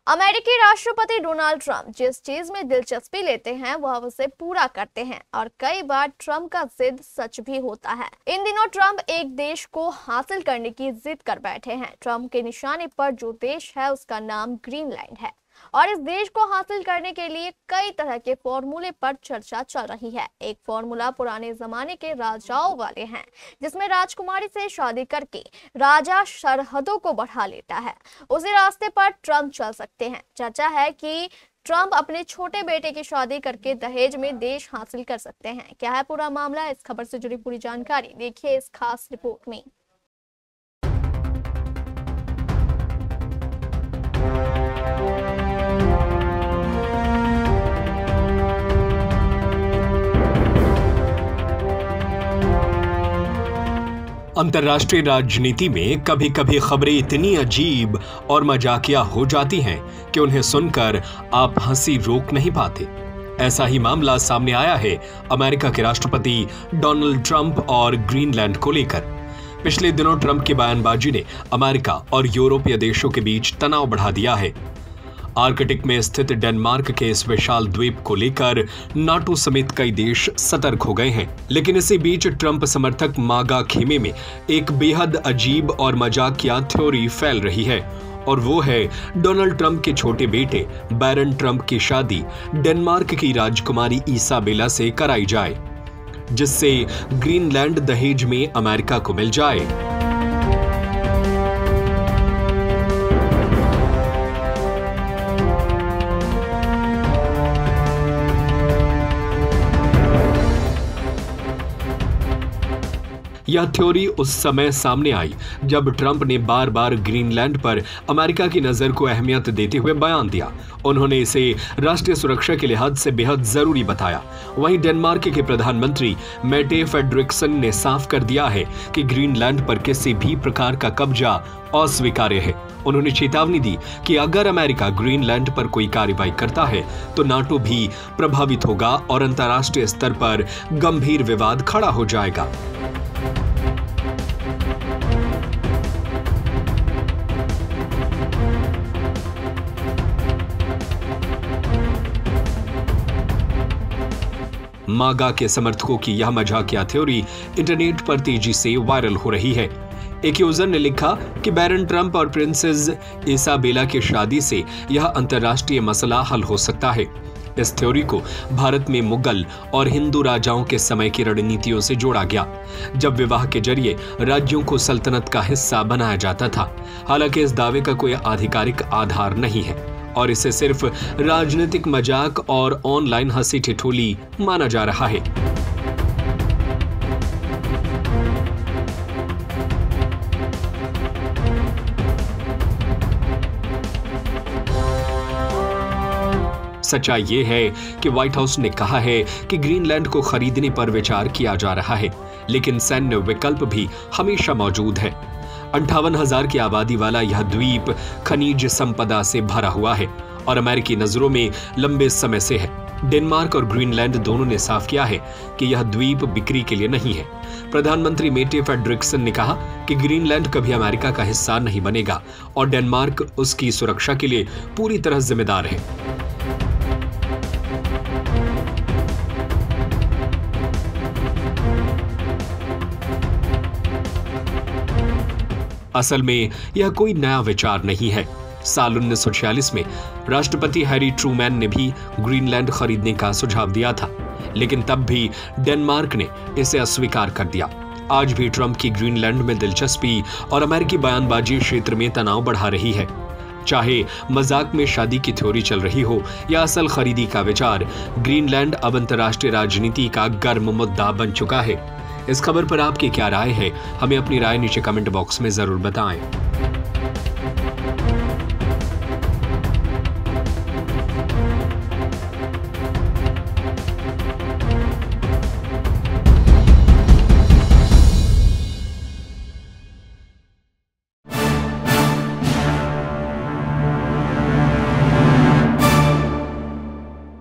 अमेरिकी राष्ट्रपति Donald Trump जिस चीज में दिलचस्पी लेते हैं वह उसे पूरा करते हैं और कई बार ट्रंप का जिद सच भी होता है। इन दिनों ट्रंप एक देश को हासिल करने की जिद कर बैठे हैं। ट्रंप के निशाने पर जो देश है उसका नाम ग्रीनलैंड है और इस देश को हासिल करने के लिए कई तरह के फॉर्मूले पर चर्चा चल रही है। एक फॉर्मूला पुराने जमाने के राजाओं वाले हैं, जिसमें राजकुमारी से शादी करके राजा सरहदों को बढ़ा लेता है। उसी रास्ते पर ट्रंप चल सकते हैं। चर्चा है कि ट्रंप अपने छोटे बेटे की शादी करके दहेज में देश हासिल कर सकते हैं। क्या है पूरा मामला? इस खबर से जुड़ी पूरी जानकारी देखिए इस खास रिपोर्ट में। अंतर्राष्ट्रीय राजनीति में कभी कभी खबरें इतनी अजीब और मजाकिया हो जाती हैं कि उन्हें सुनकर आप हंसी रोक नहीं पाते। ऐसा ही मामला सामने आया है अमेरिका के राष्ट्रपति डोनाल्ड ट्रंप और ग्रीनलैंड को लेकर। पिछले दिनों ट्रंप की बयानबाजी ने अमेरिका और यूरोपीय देशों के बीच तनाव बढ़ा दिया है। आर्कटिक में स्थित डेनमार्क के इस विशाल द्वीप को लेकर नाटो समेत कई देश सतर्क हो गए हैं। लेकिन इसी बीच ट्रंप समर्थक मागा खेमे में एक बेहद अजीब और मजाकिया थ्योरी फैल रही है और वो है डोनाल्ड ट्रंप के छोटे बेटे बैरन ट्रंप की शादी डेनमार्क की राजकुमारी इसाबेला से कराई जाए, जिससे ग्रीनलैंड दहेज में अमेरिका को मिल जाए। यह थ्योरी उस समय सामने आई जब ट्रंप ने बार बार ग्रीनलैंड पर अमेरिका की नजर को अहमियत देते हुए बयान दिया। उन्होंने इसे राष्ट्रीय सुरक्षा के लिहाज से बेहद जरूरी बताया। वहीं डेनमार्क के प्रधानमंत्री मेटे फ्रेडरिक्सन ने साफ कर दिया है कि ग्रीनलैंड पर किसी भी प्रकार का कब्जा अस्वीकार्य है। उन्होंने चेतावनी दी कि अगर अमेरिका ग्रीनलैंड पर कोई कार्रवाई करता है तो नाटो भी प्रभावित होगा और अंतर्राष्ट्रीय स्तर पर गंभीर विवाद खड़ा हो जाएगा। मागा के समर्थकों की यह मजाकिया थ्योरी इंटरनेट पर तेजी से वायरल हो रही है। एक यूजर ने लिखा कि बैरन ट्रंप और प्रिंसेस इसाबेला की शादी से यह अंतर्राष्ट्रीय मसला हल हो सकता है। इस थ्योरी को भारत में मुगल और हिंदू राजाओं के समय की रणनीतियों से जोड़ा गया, जब विवाह के जरिए राज्यों को सल्तनत का हिस्सा बनाया जाता था। हालांकि इस दावे का कोई आधिकारिक आधार नहीं है और इसे सिर्फ राजनीतिक मजाक और ऑनलाइन हंसी ठिठोली माना जा रहा है। सच्चाई ये है कि व्हाइट हाउस ने कहा है कि ग्रीनलैंड को खरीदने पर विचार किया जा रहा है, लेकिन सैन्य विकल्प भी हमेशा मौजूद है। 58,000 की आबादी वाला यह द्वीप खनिज संपदा से भरा हुआ है और अमेरिकी नजरों में लंबे समय से है। डेनमार्क और ग्रीनलैंड दोनों ने साफ किया है कि यह द्वीप बिक्री के लिए नहीं है। प्रधानमंत्री मेटे फ्रेडरिक्सन ने कहा कि ग्रीनलैंड कभी अमेरिका का हिस्सा नहीं बनेगा और डेनमार्क उसकी सुरक्षा के लिए पूरी तरह जिम्मेदार है। असल में यह कोई नया विचार नहीं है। साल 1946 में राष्ट्रपति हैरी ट्रूमैन ने भी ग्रीनलैंड खरीदने का सुझाव दिया था, लेकिन तब भी डेनमार्क ने इसे अस्वीकार कर दिया। आज भी ट्रंप की ग्रीनलैंड में दिलचस्पी और अमेरिकी बयानबाजी क्षेत्र में तनाव बढ़ा रही है। चाहे मजाक में शादी की थ्योरी चल रही हो या असल खरीदी का विचार, ग्रीनलैंड अब अंतर्राष्ट्रीय राजनीति का गर्म मुद्दा बन चुका है। इस खबर पर आपकी क्या राय है? हमें अपनी राय नीचे कमेंट बॉक्स में जरूर बताएं।